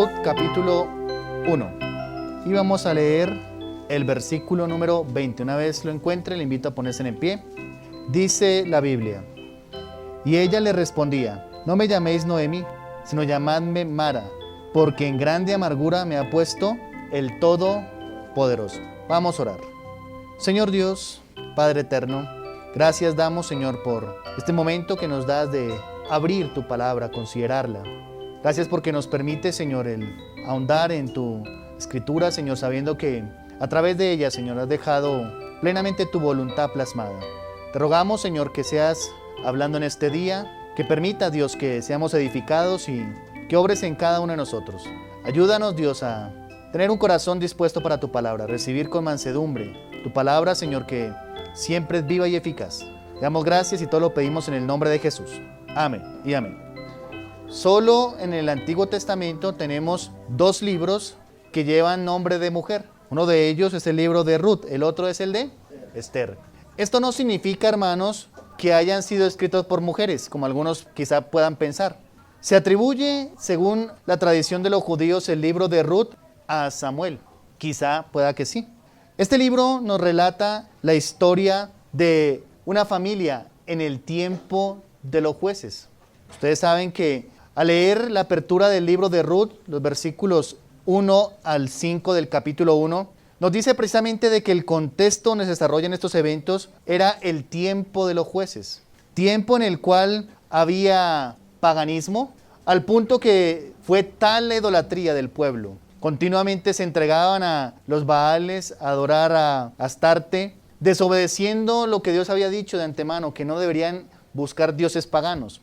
Ruth capítulo 1. Y vamos a leer el versículo número 20. Una vez lo encuentre, le invito a ponerse en pie. Dice la Biblia: y ella le respondía: no me llaméis Noemí, sino llamadme Mara, porque en grande amargura me ha puesto el Todopoderoso. Vamos a orar. Señor Dios, Padre eterno, gracias damos, Señor, por este momento que nos das de abrir tu palabra, considerarla. Gracias porque nos permite, Señor, el ahondar en tu escritura, Señor, sabiendo que a través de ella, Señor, has dejado plenamente tu voluntad plasmada. Te rogamos, Señor, que seas hablando en este día, que permita, Dios, que seamos edificados y que obres en cada uno de nosotros. Ayúdanos, Dios, a tener un corazón dispuesto para tu palabra, recibir con mansedumbre tu palabra, Señor, que siempre es viva y eficaz. Te damos gracias y todo lo pedimos en el nombre de Jesús. Amén y amén. Solo en el Antiguo Testamento tenemos dos libros que llevan nombre de mujer. Uno de ellos es el libro de Ruth, el otro es el de Esther. Esto no significa, hermanos, que hayan sido escritos por mujeres, como algunos quizá puedan pensar. Se atribuye, según la tradición de los judíos, el libro de Ruth a Samuel. Quizá pueda que sí. Este libro nos relata la historia de una familia en el tiempo de los jueces. Ustedes saben que al leer la apertura del libro de Ruth, los versículos 1 al 5 del capítulo 1, nos dice precisamente de que el contexto donde se desarrollan estos eventos era el tiempo de los jueces. Tiempo en el cual había paganismo, al punto que fue tal la idolatría del pueblo. Continuamente se entregaban a los Baales, a adorar a Astarte, desobedeciendo lo que Dios había dicho de antemano, que no deberían buscar dioses paganos.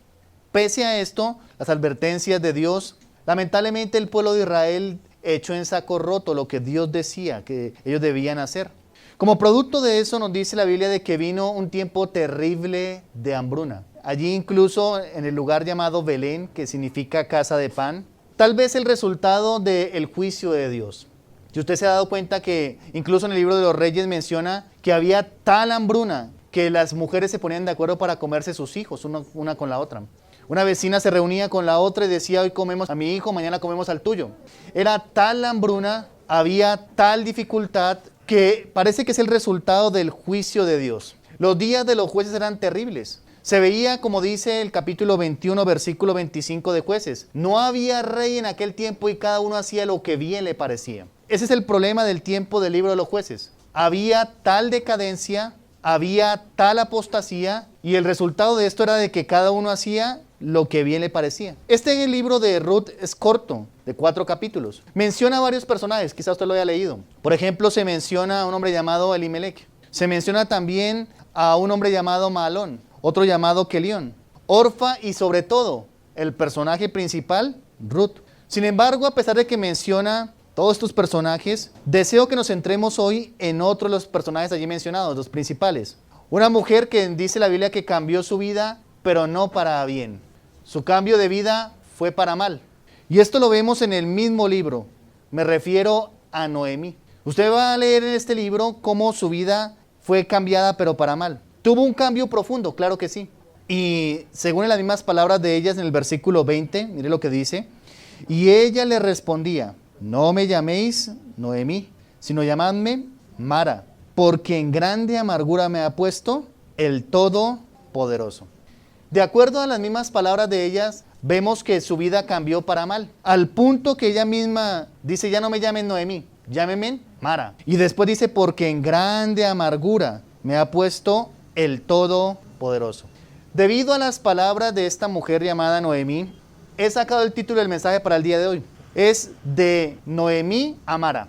Pese a esto, las advertencias de Dios, lamentablemente el pueblo de Israel echó en saco roto lo que Dios decía que ellos debían hacer. Como producto de eso nos dice la Biblia de que vino un tiempo terrible de hambruna. Allí incluso en el lugar llamado Belén, que significa casa de pan, tal vez el resultado del juicio de Dios. Si usted se ha dado cuenta que incluso en el libro de los Reyes menciona que había tal hambruna que las mujeres se ponían de acuerdo para comerse sus hijos, una con la otra. Una vecina se reunía con la otra y decía: hoy comemos a mi hijo, mañana comemos al tuyo. Era tal la hambruna, había tal dificultad que parece que es el resultado del juicio de Dios. Los días de los jueces eran terribles. Se veía, como dice el capítulo 21, versículo 25 de Jueces. No había rey en aquel tiempo y cada uno hacía lo que bien le parecía. Ese es el problema del tiempo del libro de los jueces. Había tal decadencia, había tal apostasía y el resultado de esto era de que cada uno hacía lo que bien le parecía. Este libro de Ruth es corto, de 4 capítulos. Menciona a varios personajes, quizás usted lo haya leído. Por ejemplo, se menciona a un hombre llamado Elimelech. Se menciona también a un hombre llamado Mahalón, otro llamado Kelión, Orfa y sobre todo, el personaje principal, Ruth. Sin embargo, a pesar de que menciona todos estos personajes, deseo que nos centremos hoy en otro de los personajes allí mencionados, los principales. Una mujer que dice la Biblia que cambió su vida, pero no para bien. Su cambio de vida fue para mal. Y esto lo vemos en el mismo libro. Me refiero a Noemí. Usted va a leer en este libro cómo su vida fue cambiada, pero para mal. Tuvo un cambio profundo, claro que sí. Y según las mismas palabras de ellas en el versículo 20, mire lo que dice. Y ella le respondía: no me llaméis Noemí, sino llamadme Mara, porque en grande amargura me ha puesto el Todopoderoso. De acuerdo a las mismas palabras de ellas, vemos que su vida cambió para mal, al punto que ella misma dice: ya no me llamen Noemí, llámenme Mara. Y después dice: porque en grande amargura me ha puesto el Todopoderoso. Debido a las palabras de esta mujer llamada Noemí, he sacado el título del mensaje para el día de hoy. Es de Noemí a Mara.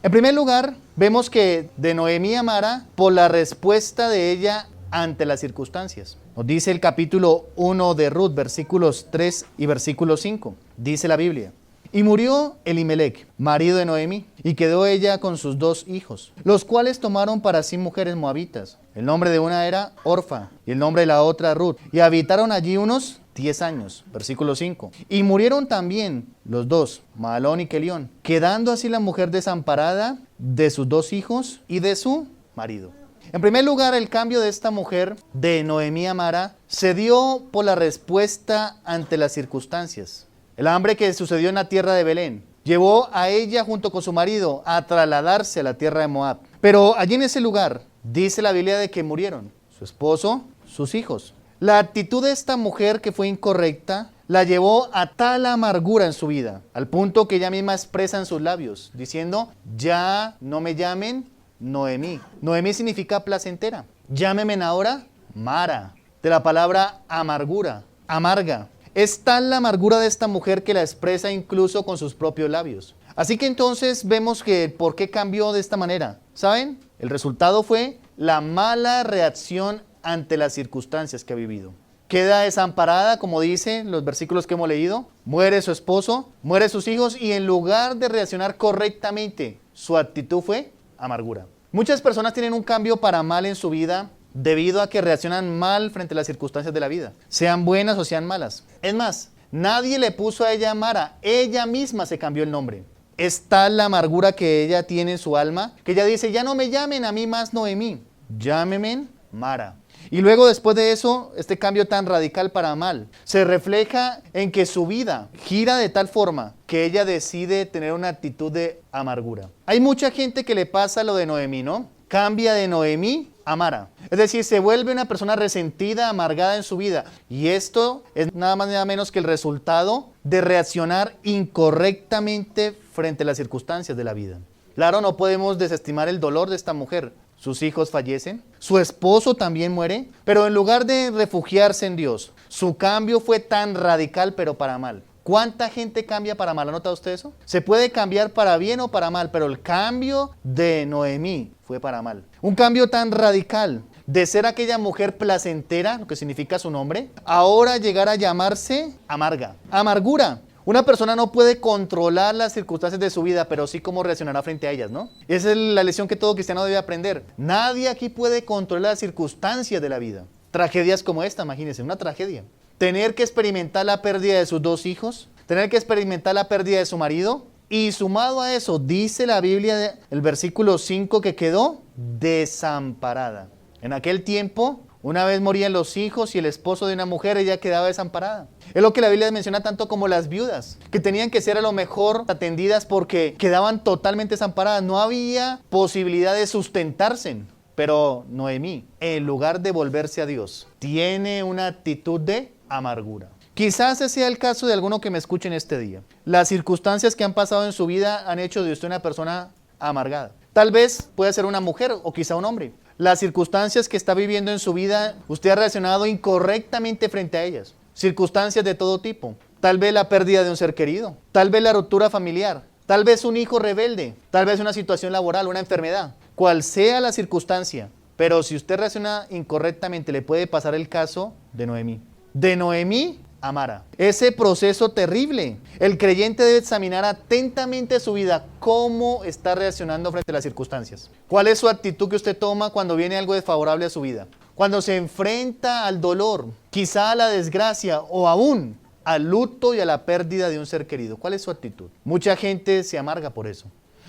En primer lugar, vemos que de Noemí a Mara por la respuesta de ella ante las circunstancias. Nos dice el capítulo 1 de Ruth, versículos 3 y versículo 5. Dice la Biblia: y murió Elimelech, marido de Noemí, y quedó ella con sus 2 hijos, los cuales tomaron para sí mujeres moabitas. El nombre de una era Orfa, y el nombre de la otra Ruth, y habitaron allí unos 10 años. Versículo 5. Y murieron también los 2, Mahalón y Kelión, quedando así la mujer desamparada de sus 2 hijos y de su marido. En primer lugar, el cambio de esta mujer, de Noemí a Mara, se dio por la respuesta ante las circunstancias. el hambre que sucedió en la tierra de Belén, llevó a ella junto con su marido a trasladarse a la tierra de Moab. Pero allí en ese lugar, dice la Biblia de que murieron su esposo, sus hijos. La actitud de esta mujer que fue incorrecta la llevó a tal amargura en su vida, al punto que ella misma expresa en sus labios, diciendo, ya no me llamen Noemí. Noemí significa placentera. Llámenme ahora Mara, de la palabra amargura, amarga. Es tal la amargura de esta mujer que la expresa incluso con sus propios labios. Así que entonces vemos que por qué cambió de esta manera. ¿Saben? El resultado fue la mala reacción ante las circunstancias que ha vivido. Queda desamparada, como dicen los versículos que hemos leído. Muere su esposo, muere sus hijos y en lugar de reaccionar correctamente, su actitud fue amargura. Muchas personas tienen un cambio para mal en su vida debido a que reaccionan mal frente a las circunstancias de la vida, sean buenas o sean malas. Es más, nadie le puso a ella Mara, ella misma se cambió el nombre. Es tal la amargura que ella tiene en su alma, que ella dice, ya no me llamen a mí más Noemí, llámenme Mara. Y luego después de eso, este cambio tan radical para mal, se refleja en que su vida gira de tal forma que ella decide tener una actitud de amargura. Hay mucha gente que le pasa lo de Noemí, ¿no? Cambia de Noemí a Mara. Es decir, se vuelve una persona resentida, amargada en su vida. Y esto es nada más nada menos que el resultado de reaccionar incorrectamente frente a las circunstancias de la vida. Claro, no podemos desestimar el dolor de esta mujer. Sus hijos fallecen, su esposo también muere, pero en lugar de refugiarse en Dios, su cambio fue tan radical pero para mal. ¿Cuánta gente cambia para mal? ¿Ha notado usted eso? Se puede cambiar para bien o para mal, pero el cambio de Noemí fue para mal. Un cambio tan radical de ser aquella mujer placentera, lo que significa su nombre, ahora llegar a llamarse amarga. Amargura. Una persona no puede controlar las circunstancias de su vida, pero sí cómo reaccionará frente a ellas, ¿no? Esa es la lección que todo cristiano debe aprender. Nadie aquí puede controlar las circunstancias de la vida. Tragedias como esta, imagínense, una tragedia. Tener que experimentar la pérdida de sus 2 hijos, tener que experimentar la pérdida de su marido, y sumado a eso, dice la Biblia, el versículo 5, que quedó desamparada. En aquel tiempo, una vez morían los hijos y el esposo de una mujer, ella quedaba desamparada. Es lo que la Biblia menciona tanto como las viudas, que tenían que ser a lo mejor atendidas porque quedaban totalmente desamparadas. No había posibilidad de sustentarse. Pero Noemí, en lugar de volverse a Dios, tiene una actitud de amargura. Quizás ese sea el caso de alguno que me escuche en este día. Las circunstancias que han pasado en su vida han hecho de usted una persona amargada. Tal vez puede ser una mujer o quizá un hombre. Las circunstancias que está viviendo en su vida, usted ha reaccionado incorrectamente frente a ellas. Circunstancias de todo tipo. Tal vez la pérdida de un ser querido. Tal vez la ruptura familiar. Tal vez un hijo rebelde. Tal vez una situación laboral, una enfermedad. Cual sea la circunstancia. Pero si usted reacciona incorrectamente, le puede pasar el caso de Noemí. De Noemí a Mara. Ese proceso terrible. El creyente debe examinar atentamente su vida, cómo está reaccionando frente a las circunstancias. ¿Cuál es su actitud que usted toma cuando viene algo desfavorable a su vida? Cuando se enfrenta al dolor, quizá a la desgracia o aún al luto y a la pérdida de un ser querido. ¿Cuál es su actitud? Mucha gente se amarga por eso.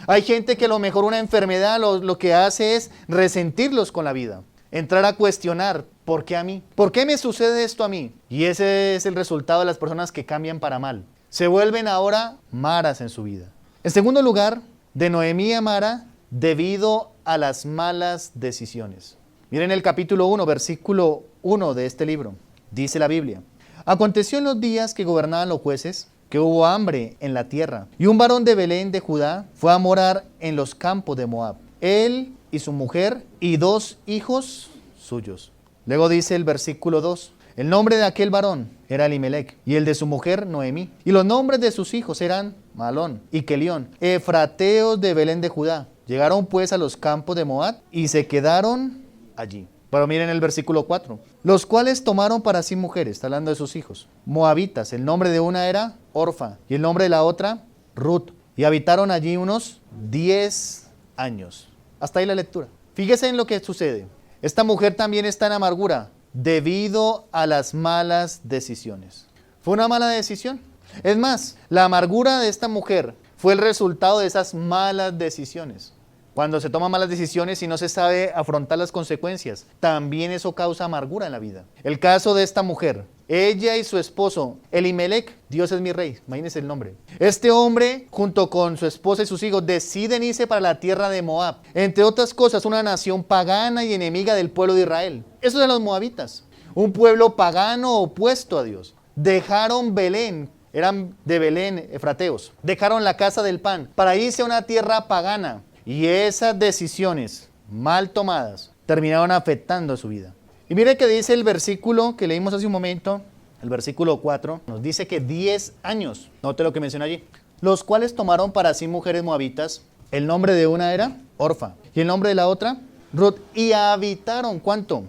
Hay gente que a lo mejor una enfermedad lo que hace es resentirlos con la vida. Entrar a cuestionar, ¿por qué a mí? ¿Por qué me sucede esto a mí? Y ese es el resultado de las personas que cambian para mal. Se vuelven ahora maras en su vida. En segundo lugar, de Noemí a Mara, debido a las malas decisiones. Miren el capítulo 1, versículo 1 de este libro. Dice la Biblia: Aconteció en los días que gobernaban los jueces, que hubo hambre en la tierra, y un varón de Belén de Judá fue a morar en los campos de Moab, él y su mujer y 2 hijos suyos. Luego dice el versículo 2, el nombre de aquel varón era Elimelec, y el de su mujer Noemí, y los nombres de sus hijos eran Malón y Kelión, efrateos de Belén de Judá. Llegaron pues a los campos de Moab y se quedaron allí. Pero miren el versículo 4. Los cuales tomaron para sí mujeres, está hablando de sus hijos, moabitas. El nombre de una era Orfa y el nombre de la otra Ruth. Y habitaron allí unos 10 años. Hasta ahí la lectura. Fíjese en lo que sucede. Esta mujer también está en amargura debido a las malas decisiones. Fue una mala decisión. Es más, la amargura de esta mujer fue el resultado de esas malas decisiones. Cuando se toman malas decisiones y no se sabe afrontar las consecuencias, también eso causa amargura en la vida. El caso de esta mujer, ella y su esposo, Elimelec, Dios es mi rey, imagínense el nombre. Este hombre, junto con su esposa y sus hijos, deciden irse para la tierra de Moab. Entre otras cosas, una nación pagana y enemiga del pueblo de Israel. Esos son los moabitas, un pueblo pagano opuesto a Dios. Dejaron Belén, eran de Belén, efrateos. Dejaron la casa del pan para irse a una tierra pagana. Y esas decisiones mal tomadas terminaron afectando su vida. Y mire que dice el versículo que leímos hace un momento, el versículo 4, nos dice que 10 años, note lo que menciona allí, los cuales tomaron para sí mujeres moabitas. El nombre de una era Orfa y el nombre de la otra Ruth. Y habitaron, ¿cuánto?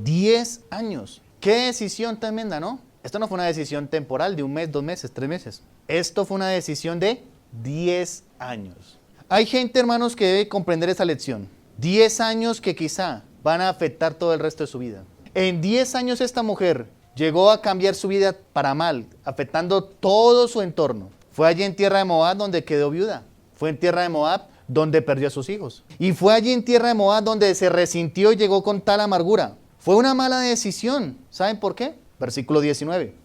10 años. Qué decisión tremenda, ¿no? Esto no fue una decisión temporal de un mes, 2 meses, 3 meses. Esto fue una decisión de 10 años. Hay gente, hermanos, que debe comprender esa lección. 10 años que quizá van a afectar todo el resto de su vida. En 10 años esta mujer llegó a cambiar su vida para mal, afectando todo su entorno. Fue allí en tierra de Moab donde quedó viuda. Fue en tierra de Moab donde perdió a sus hijos. Y fue allí en tierra de Moab donde se resintió y llegó con tal amargura. Fue una mala decisión. ¿Saben por qué? Versículo 19.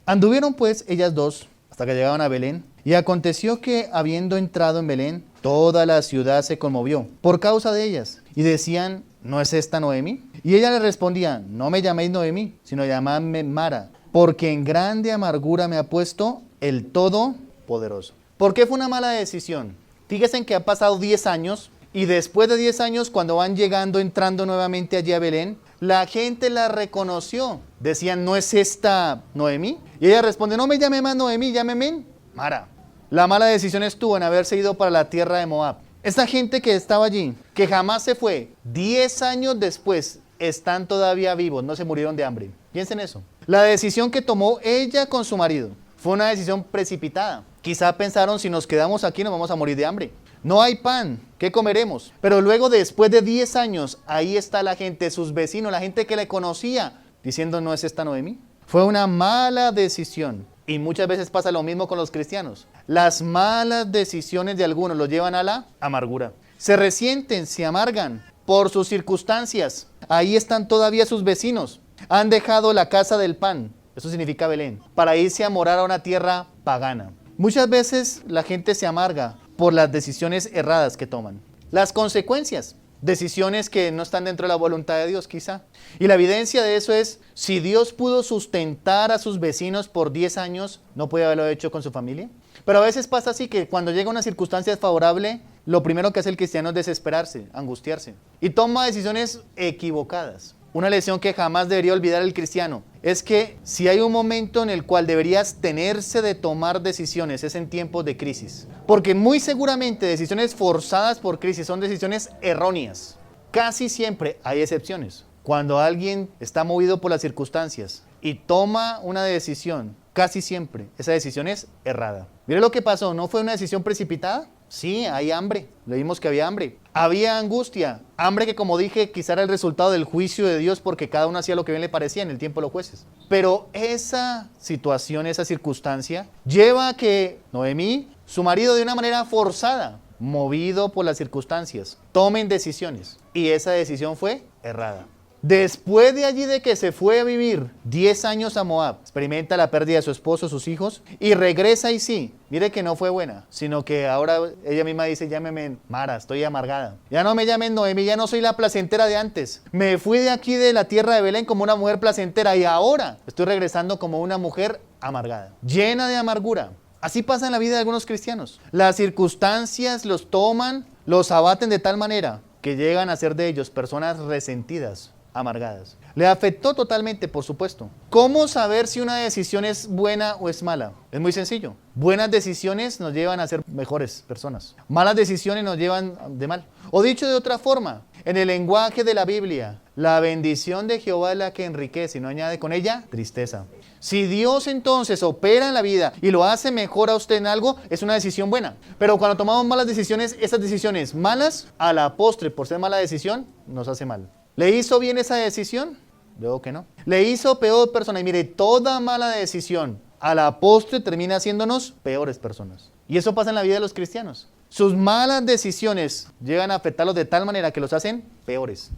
Anduvieron pues ellas dos hasta que llegaban a Belén. Y aconteció que, habiendo entrado en Belén, toda la ciudad se conmovió por causa de ellas. Y decían, ¿no es esta Noemi? Y ella le respondía, no me llaméis Noemi, sino llamadme Mara, porque en grande amargura me ha puesto el Todopoderoso. ¿Por qué fue una mala decisión? Fíjense en que ha pasado 10 años, y después de 10 años, cuando van llegando, entrando nuevamente allí a Belén, la gente la reconoció. Decían, ¿no es esta Noemi? Y ella responde, no me llame más Noemi, llámeme Mara. La mala decisión estuvo en haberse ido para la tierra de Moab. Esta gente que estaba allí, que jamás se fue, 10 años después están todavía vivos, no se murieron de hambre. Piensen eso. La decisión que tomó ella con su marido fue una decisión precipitada. Quizá pensaron, si nos quedamos aquí nos vamos a morir de hambre. No hay pan, ¿qué comeremos? Pero luego, después de 10 años, ahí está la gente, sus vecinos, la gente que le conocía, diciendo, ¿no es esta Noemi? Fue una mala decisión. Y muchas veces pasa lo mismo con los cristianos. Las malas decisiones de algunos los llevan a la amargura. Se resienten, se amargan por sus circunstancias. Ahí están todavía sus vecinos. Han dejado la casa del pan, eso significa Belén, para irse a morar a una tierra pagana. Muchas veces la gente se amarga por las decisiones erradas que toman. Las consecuencias, decisiones que no están dentro de la voluntad de Dios quizá. Y la evidencia de eso es, si Dios pudo sustentar a sus vecinos por 10 años, ¿no puede haberlo hecho con su familia? Pero a veces pasa así que cuando llega una circunstancia desfavorable, lo primero que hace el cristiano es desesperarse, angustiarse. Y toma decisiones equivocadas. Una lección que jamás debería olvidar el cristiano es que si hay un momento en el cual deberías tenerse de tomar decisiones es en tiempos de crisis. Porque muy seguramente decisiones forzadas por crisis son decisiones erróneas. Casi siempre hay excepciones. Cuando alguien está movido por las circunstancias y toma una decisión, casi siempre esa decisión es errada. Mire lo que pasó, ¿no fue una decisión precipitada? Sí, hay hambre, leímos que había hambre. Había angustia, hambre que como dije quizá era el resultado del juicio de Dios porque cada uno hacía lo que bien le parecía en el tiempo de los jueces. Pero esa situación, esa circunstancia, lleva a que Noemí, su marido de una manera forzada, movido por las circunstancias, tomen decisiones. Y esa decisión fue errada. Después de allí de que se fue a vivir 10 años a Moab, experimenta la pérdida de su esposo, sus hijos, y regresa y sí, mire que no fue buena, sino que ahora ella misma dice, llámeme Mara, estoy amargada. Ya no me llamen Noemi, ya no soy la placentera de antes. Me fui de aquí de la tierra de Belén como una mujer placentera y ahora estoy regresando como una mujer amargada, llena de amargura. Así pasa en la vida de algunos cristianos. Las circunstancias los toman, los abaten de tal manera que llegan a ser de ellos personas resentidas, amargadas. Le afectó totalmente, por supuesto. ¿Cómo saber si una decisión es buena o es mala? Es muy sencillo. Buenas decisiones nos llevan a ser mejores personas. Malas decisiones nos llevan de mal. O dicho de otra forma, en el lenguaje de la Biblia, la bendición de Jehová es la que enriquece y no añade con ella tristeza. Si Dios entonces opera en la vida y lo hace mejor a usted en algo, es una decisión buena. Pero cuando tomamos malas decisiones, esas decisiones malas, a la postre, por ser mala decisión, nos hace mal. ¿Le hizo bien esa decisión? Veo que no. Le hizo peor persona. Y mire, toda mala decisión a la postre termina haciéndonos peores personas. Y eso pasa en la vida de los cristianos. sus malas decisiones llegan a afectarlos de tal manera que los hacen peores.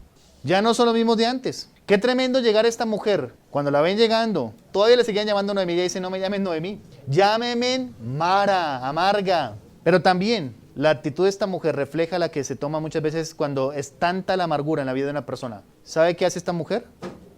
Ya no son los mismos de antes. Qué tremendo llegar a esta mujer. Cuando la ven llegando, todavía le seguían llamando Noemí. Ella dice, no me llamen Noemí, llámenme Mara, amarga. Pero también la actitud de esta mujer refleja la que se toma muchas veces cuando es tanta la amargura en la vida de una persona. ¿Sabe qué hace esta mujer?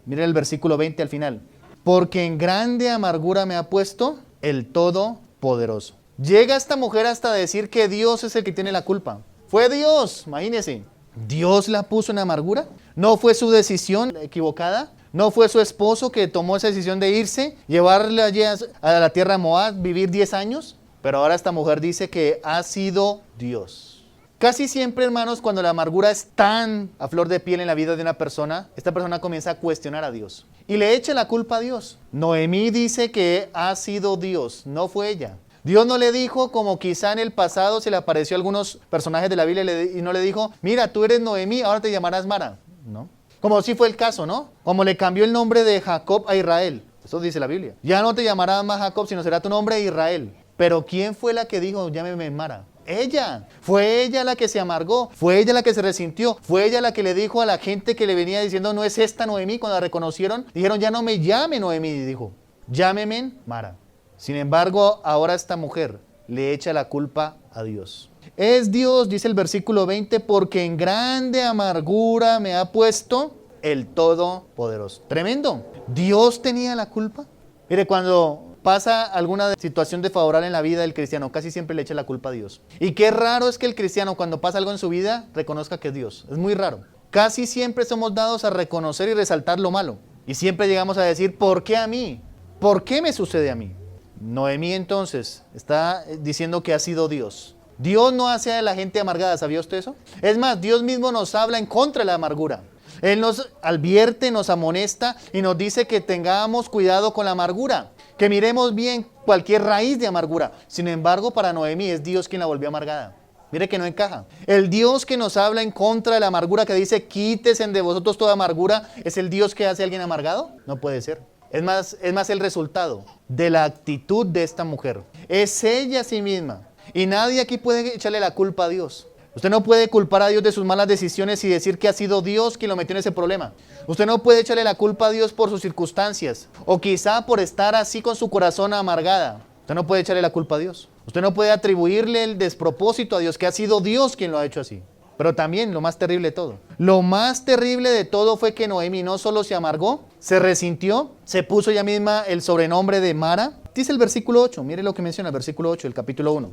Miren el versículo 20 al final. Porque en grande amargura me ha puesto el Todopoderoso. Llega esta mujer hasta decir que Dios es el que tiene la culpa. Fue Dios, imagínense. ¿Dios la puso en amargura? ¿No fue su decisión equivocada? ¿No fue su esposo que tomó esa decisión de irse, llevarle allí a la tierra de Moab, vivir 10 años? Pero ahora esta mujer dice que ha sido Dios. Casi siempre, hermanos, cuando la amargura es tan a flor de piel en la vida de una persona, esta persona comienza a cuestionar a Dios y le echa la culpa a Dios. Noemí dice que ha sido Dios, no fue ella. Dios no le dijo, como quizá en el pasado se le apareció a algunos personajes de la Biblia y no le dijo, mira, tú eres Noemí, ahora te llamarás Mara. No. Como sí fue el caso, ¿no? Como le cambió el nombre de Jacob a Israel. Eso dice la Biblia. Ya no te llamarás más Jacob, sino será tu nombre Israel. Pero ¿quién fue la que dijo, llámeme Mara? Ella. Fue ella la que se amargó. Fue ella la que se resintió. Fue ella la que le dijo a la gente que le venía diciendo, no es esta Noemí. Cuando la reconocieron, dijeron, ya no me llame Noemí. Y dijo, llámeme Mara. Sin embargo, ahora esta mujer le echa la culpa a Dios. Es Dios, dice el versículo 20, porque en grande amargura me ha puesto el Todopoderoso. Tremendo. ¿Dios tenía la culpa? Mire, cuando pasa alguna situación desfavorable en la vida del cristiano, casi siempre le echa la culpa a Dios. Y qué raro es que el cristiano, cuando pasa algo en su vida, reconozca que es Dios. Es muy raro. Casi siempre somos dados a reconocer y resaltar lo malo. Y siempre llegamos a decir, ¿por qué a mí? ¿Por qué me sucede a mí? Noemí entonces está diciendo que ha sido Dios. Dios no hace a la gente amargada, ¿sabía usted eso? Es más, Dios mismo nos habla en contra de la amargura. Él nos advierte, nos amonesta y nos dice que tengamos cuidado con la amargura, que miremos bien cualquier raíz de amargura. Sin embargo, para Noemí es Dios quien la volvió amargada. Mire que no encaja. El Dios que nos habla en contra de la amargura, que dice quítesen de vosotros toda amargura, ¿es el Dios que hace a alguien amargado? No puede ser. Es más el resultado de la actitud de esta mujer. Es ella a sí misma. Y nadie aquí puede echarle la culpa a Dios. Usted no puede culpar a Dios de sus malas decisiones y decir que ha sido Dios quien lo metió en ese problema. Usted no puede echarle la culpa a Dios por sus circunstancias. O quizá por estar así con su corazón amargada. Usted no puede echarle la culpa a Dios. Usted no puede atribuirle el despropósito a Dios, que ha sido Dios quien lo ha hecho así. Pero también lo más terrible de todo. Lo más terrible de todo fue que Noemí no solo se amargó, se resintió, se puso ella misma el sobrenombre de Mara. Dice el versículo 8, mire lo que menciona el versículo 8 del capítulo 1.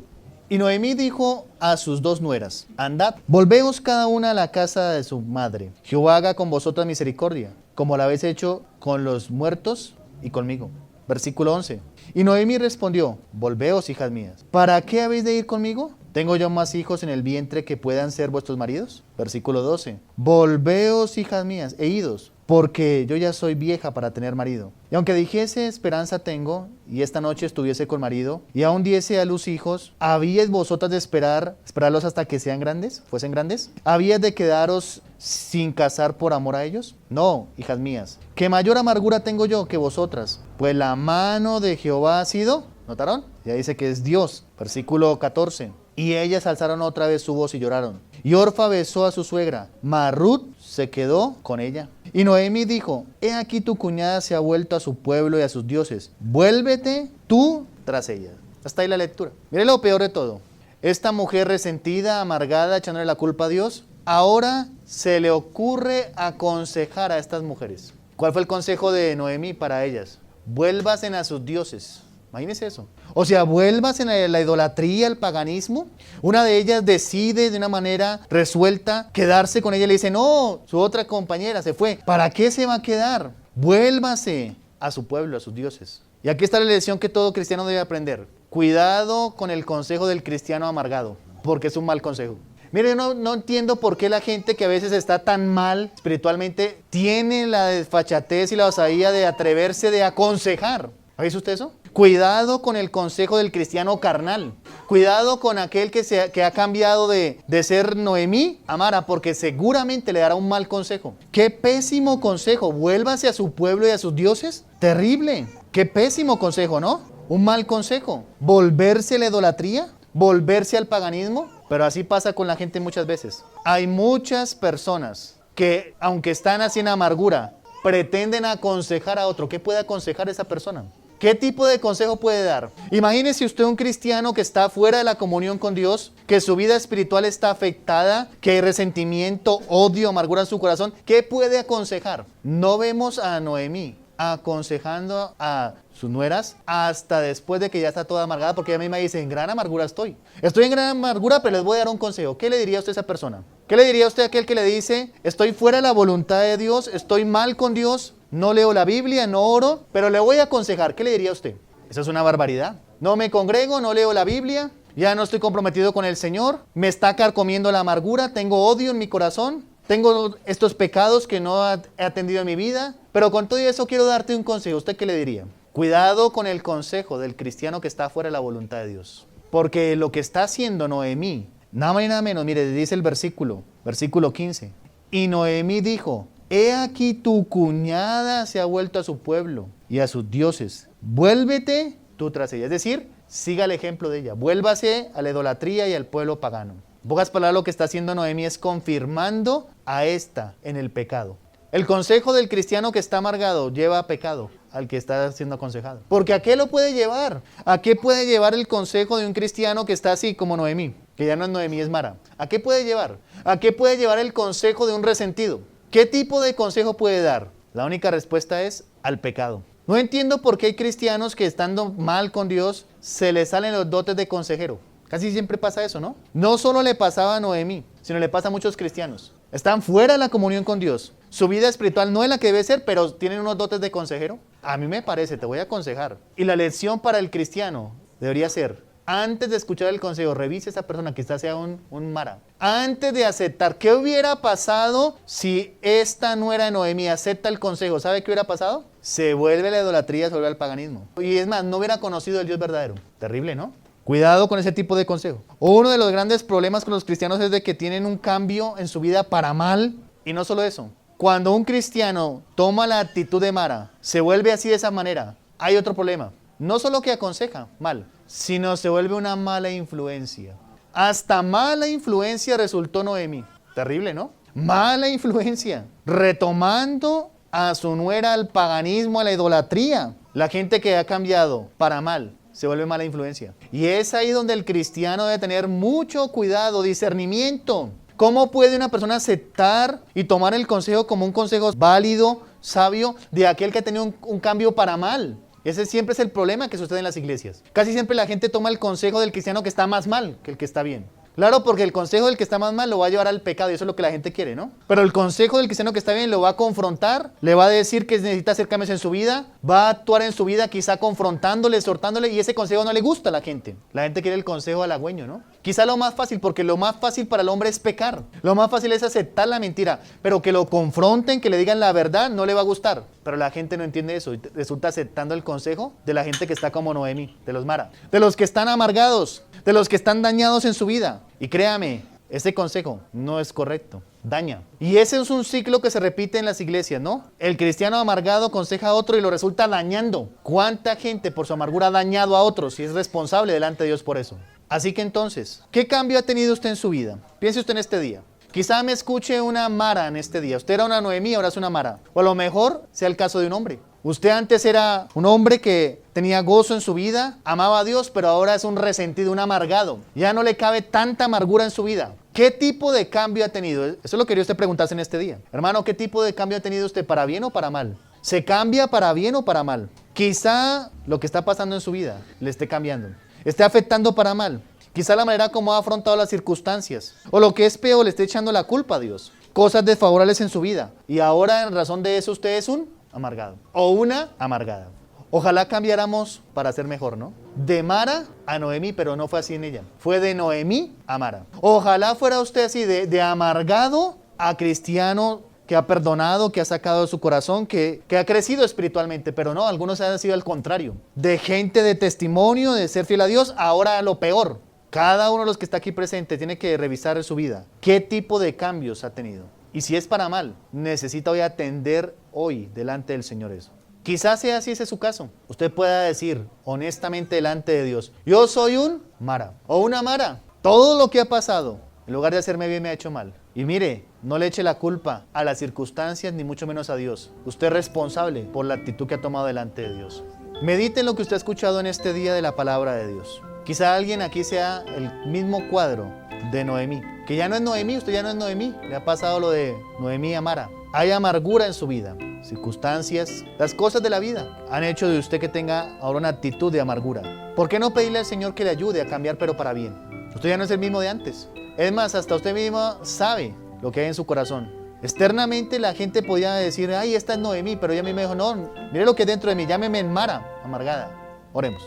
Y Noemí dijo a sus dos nueras, andad, volveos cada una a la casa de su madre. Jehová haga con vosotras misericordia, como la habéis hecho con los muertos y conmigo. Versículo 11. Y Noemí respondió, volveos, hijas mías. ¿Para qué habéis de ir conmigo? ¿Tengo yo más hijos en el vientre que puedan ser vuestros maridos? Versículo 12. Volveos, hijas mías, e idos, porque yo ya soy vieja para tener marido. Y aunque dijese esperanza tengo, y esta noche estuviese con marido, y aún diese a luz hijos, ¿habíais vosotras de esperarlos hasta que sean grandes, fuesen grandes? ¿Habíais de quedaros sin casar por amor a ellos? No, hijas mías, que mayor amargura tengo yo que vosotras, pues la mano de Jehová ha sido, ¿notaron? Ya dice que es Dios. Versículo 14. Y ellas alzaron otra vez su voz y lloraron. Y Orfa besó a su suegra, mas Ruth se quedó con ella. Y Noemí dijo, he aquí tu cuñada se ha vuelto a su pueblo y a sus dioses. Vuélvete tú tras ella. Hasta ahí la lectura. Mire lo peor de todo. Esta mujer resentida, amargada, echándole la culpa a Dios, ahora se le ocurre aconsejar a estas mujeres. ¿Cuál fue el consejo de Noemí para ellas? Vuélvasen a sus dioses. Imagínense eso. O sea, vuelvas en la idolatría, el paganismo. Una de ellas decide de una manera resuelta quedarse con ella. Le dice, no, su otra compañera se fue. ¿Para qué se va a quedar? Vuélvase a su pueblo, a sus dioses. Y aquí está la lección que todo cristiano debe aprender. Cuidado con el consejo del cristiano amargado, porque es un mal consejo. Mire, no entiendo por qué la gente que a veces está tan mal espiritualmente tiene la desfachatez y la osadía de atreverse de aconsejar. ¿Ha visto usted eso? Cuidado con el consejo del cristiano carnal. Cuidado con aquel que ha cambiado de ser Noemí a Mara, porque seguramente le dará un mal consejo. ¡Qué pésimo consejo! Vuélvase a su pueblo y a sus dioses. ¡Terrible! ¡Qué pésimo consejo!, ¿no? Un mal consejo. ¿Volverse a la idolatría? ¿Volverse al paganismo? Pero así pasa con la gente muchas veces. Hay muchas personas que, aunque están así en amargura, pretenden aconsejar a otro. ¿Qué puede aconsejar esa persona? ¿Qué tipo de consejo puede dar? Imagínese usted un cristiano que está fuera de la comunión con Dios, que su vida espiritual está afectada, que hay resentimiento, odio, amargura en su corazón. ¿Qué puede aconsejar? No vemos a Noemí aconsejando a sus nueras hasta después de que ya está toda amargada, porque ella misma dice, en gran amargura estoy. Estoy en gran amargura, pero les voy a dar un consejo. ¿Qué le diría a usted a esa persona? ¿Qué le diría a usted a aquel que le dice, estoy fuera de la voluntad de Dios, estoy mal con Dios, no leo la Biblia, no oro, pero le voy a aconsejar? ¿Qué le diría a usted? Eso es una barbaridad. No me congrego, no leo la Biblia, ya no estoy comprometido con el Señor, me está carcomiendo la amargura, tengo odio en mi corazón, tengo estos pecados que no he atendido en mi vida, pero con todo eso quiero darte un consejo. ¿Usted qué le diría? Cuidado con el consejo del cristiano que está fuera de la voluntad de Dios. Porque lo que está haciendo Noemí, nada más y nada menos, mire, dice el versículo 15. Y Noemí dijo, he aquí tu cuñada se ha vuelto a su pueblo y a sus dioses. Vuélvete tú tras ella. Es decir, siga el ejemplo de ella. Vuélvase a la idolatría y al pueblo pagano. En pocas palabras, lo que está haciendo Noemí es confirmando a esta en el pecado. El consejo del cristiano que está amargado lleva a pecado al que está siendo aconsejado. Porque ¿a qué lo puede llevar? ¿A qué puede llevar el consejo de un cristiano que está así como Noemí? Que ya no es Noemí, es Mara. ¿A qué puede llevar? ¿A qué puede llevar el consejo de un resentido? ¿Qué tipo de consejo puede dar? La única respuesta es al pecado. No entiendo por qué hay cristianos que estando mal con Dios se les salen los dotes de consejero. Casi siempre pasa eso, ¿no? No solo le pasaba a Noemí, sino le pasa a muchos cristianos. Están fuera de la comunión con Dios. Su vida espiritual no es la que debe ser, pero tienen unos dotes de consejero. A mí me parece, te voy a aconsejar. Y la lección para el cristiano debería ser, antes de escuchar el consejo, revise a esa persona, quizás sea un Mara. Antes de aceptar, ¿qué hubiera pasado si esta nuera de Noemí acepta el consejo? ¿Sabe qué hubiera pasado? Se vuelve a la idolatría, se vuelve al paganismo. Y es más, no hubiera conocido el Dios verdadero. Terrible, ¿no? Cuidado con ese tipo de consejo. Uno de los grandes problemas con los cristianos es de que tienen un cambio en su vida para mal. Y no solo eso. Cuando un cristiano toma la actitud de Mara, se vuelve así de esa manera, hay otro problema. No solo que aconseja mal, sino se vuelve una mala influencia. Hasta mala influencia resultó Noemí. Terrible, ¿no? Mala influencia. Retomando a su nuera al paganismo, a la idolatría. La gente que ha cambiado para mal se vuelve mala influencia. Y es ahí donde el cristiano debe tener mucho cuidado, discernimiento. ¿Cómo puede una persona aceptar y tomar el consejo como un consejo válido, sabio, de aquel que ha tenido un cambio para mal? Ese siempre es el problema que sucede en las iglesias. Casi siempre la gente toma el consejo del cristiano que está más mal que el que está bien. Claro, porque el consejo del que está más mal lo va a llevar al pecado y eso es lo que la gente quiere, ¿no? Pero el consejo del cristiano que está bien lo va a confrontar, le va a decir que necesita hacer cambios en su vida, va a actuar en su vida quizá confrontándole, exhortándole, y ese consejo no le gusta a la gente. La gente quiere el consejo halagüeño, ¿no? Quizá lo más fácil, porque lo más fácil para el hombre es pecar. Lo más fácil es aceptar la mentira, pero que lo confronten, que le digan la verdad, no le va a gustar. Pero la gente no entiende eso y resulta aceptando el consejo de la gente que está como Noemí, de los Mara, de los que están amargados, de los que están dañados en su vida. Y créame, ese consejo no es correcto, daña. Y ese es un ciclo que se repite en las iglesias, ¿no? El cristiano amargado aconseja a otro y lo resulta dañando. ¿Cuánta gente por su amargura ha dañado a otros y es responsable delante de Dios por eso? Así que entonces, ¿qué cambio ha tenido usted en su vida? Piense usted en este día. Quizá me escuche una Mara en este día. Usted era una Noemí, ahora es una Mara. O a lo mejor sea el caso de un hombre. Usted antes era un hombre que tenía gozo en su vida, amaba a Dios, pero ahora es un resentido, un amargado. Ya no le cabe tanta amargura en su vida. ¿Qué tipo de cambio ha tenido? Eso es lo que quería usted preguntarse en este día. Hermano, ¿qué tipo de cambio ha tenido usted, para bien o para mal? ¿Se cambia para bien o para mal? Quizá lo que está pasando en su vida le esté cambiando, esté afectando para mal. Quizá la manera como ha afrontado las circunstancias, o lo que es peor, le esté echando la culpa a Dios. Cosas desfavorables en su vida. Y ahora, en razón de eso, usted es un amargado o una amargada. Ojalá cambiáramos para ser mejor, ¿no? De Mara a Noemí, pero no fue así en ella. Fue de Noemí a Mara. Ojalá fuera usted así, de amargado a cristiano que ha perdonado, que ha sacado de su corazón, que ha crecido espiritualmente. Pero no, algunos han sido al contrario. De gente de testimonio, de ser fiel a Dios, ahora lo peor. Cada uno de los que está aquí presente tiene que revisar su vida. ¿Qué tipo de cambios ha tenido? Y si es para mal, necesita hoy atender hoy delante del Señor eso. Quizás sea así, ese es su caso. Usted pueda decir honestamente delante de Dios, yo soy un Mara o una Mara. Todo lo que ha pasado, en lugar de hacerme bien, me ha hecho mal. Y mire, no le eche la culpa a las circunstancias, ni mucho menos a Dios. Usted es responsable por la actitud que ha tomado delante de Dios. Medite en lo que usted ha escuchado en este día de la palabra de Dios. Quizá alguien aquí sea el mismo cuadro de Noemí, que ya no es Noemí, usted ya no es Noemí. Le ha pasado lo de Noemí a Mara. Hay amargura en su vida. Circunstancias, las cosas de la vida han hecho de usted que tenga ahora una actitud de amargura. ¿Por qué no pedirle al Señor que le ayude a cambiar, pero para bien? Usted ya no es el mismo de antes. Es más, hasta usted mismo sabe lo que hay en su corazón. Externamente la gente podía decir, ay, esta es Noemí, pero ella a mí me dijo, no, mire lo que es dentro de mí, llámeme Mara, amargada. Oremos.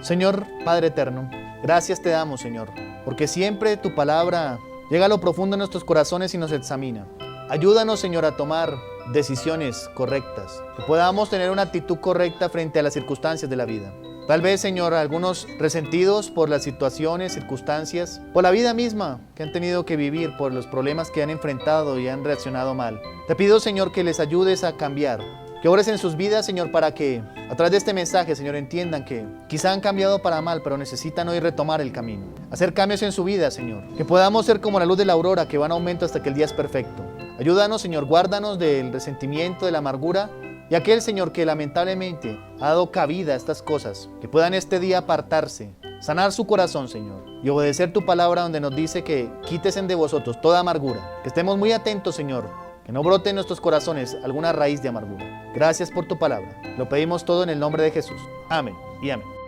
Señor Padre eterno, gracias te damos, Señor, porque siempre tu palabra llega a lo profundo de nuestros corazones y nos examina. Ayúdanos, Señor, a tomar decisiones correctas, que podamos tener una actitud correcta frente a las circunstancias de la vida. Tal vez, Señor, algunos resentidos por las situaciones, circunstancias, por la vida misma que han tenido que vivir, por los problemas que han enfrentado y han reaccionado mal. Te pido, Señor, que les ayudes a cambiar, que obres en sus vidas, Señor, para que a través de este mensaje, Señor, entiendan que quizá han cambiado para mal, pero necesitan hoy retomar el camino, hacer cambios en su vida, Señor, que podamos ser como la luz de la aurora que va en aumento hasta que el día es perfecto. Ayúdanos, Señor, guárdanos del resentimiento, de la amargura, y aquel, Señor, que lamentablemente ha dado cabida a estas cosas, que puedan este día apartarse, sanar su corazón, Señor, y obedecer tu palabra donde nos dice que quítesen de vosotros toda amargura. Que estemos muy atentos, Señor, que no brote en nuestros corazones alguna raíz de amargura. Gracias por tu palabra. Lo pedimos todo en el nombre de Jesús. Amén y amén.